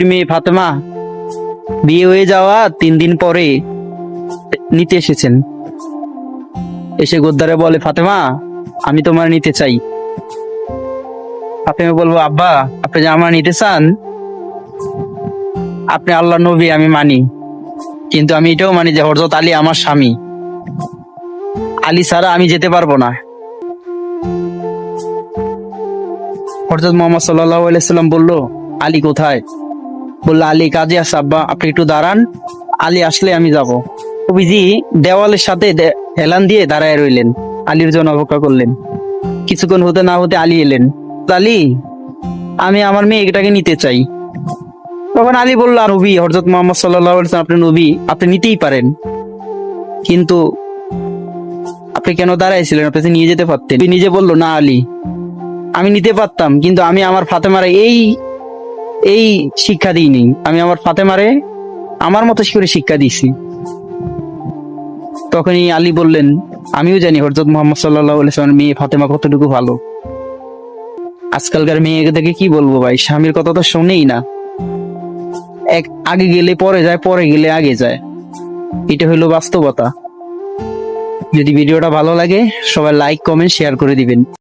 মেয়ে ফাতেমা বিয়ে হয়ে যাওয়া 3 দিন পরে নিতে এসেছেন। এসে গোদ্দারে বলে, ফাতেমা আমি তোমার নিতে চাই। ফাতেমা বলবো, আব্বা আপনি যে আমার নিতে চান, আপনি আল্লাহ নবী আমি মানি, কিন্তু আমি এটাও মানি যে হযরত আলী আমার স্বামী, আলী ছাড়া আমি যেতে পারবো না। হযরত মুহাম্মদ সাল্লাল্লাহু আলাইহি সাল্লাম বললো, আলী কোথায়? বললো, আলী কাজে আছে আব্বা, আপনি একটু দাঁড়ান, আলী আসলে আমি যাব। নবীজি দেওয়ালের সাথে হেলান দিয়ে দাঁড়ায় রইলেন, আলীর জন্য অপেক্ষা করলেন। কিছুক্ষণ হতে না হতে আলী এলেন। আলী আমি আমার মেয়েটাকে নিতে চাই। তখন আলী বলল, নবী হযরত মুহাম্মদ সাল্লাল্লাহু আলাইহি সাল্লাম আপনি নবী, আপনি নিতেই পারেন, কিন্তু আপনি কেন দাঁড়াইছিলেন? আপনি তো নিয়ে যেতে পারতেন। নিজে বলল, না আলী আমি নিতে পারতাম, কিন্তু আমি আমার ফাতেমারে এই শিক্ষা দিইনি, আমি আমার ফাতেমারে আমার মতো করে শিক্ষা দিয়েছি। তখনই আলী বললেন, আমিও জানি হযরত মুহাম্মদ সাল্লাল্লাহু আলাইহি ওয়াসাল্লামের মেয়ে ফাতেমা কতটুকু ভালো। আজকালকার মেয়েদেরকে কি বলবো ভাই, স্বামীর কথা তো শোনেই না, এক আগে গেলে পরে যায়, পরে গেলে আগে যায়। এটা হলো বাস্তবতা। যদি ভিডিওটা ভালো লাগে সবাই লাইক কমেন্ট শেয়ার করে দিবেন।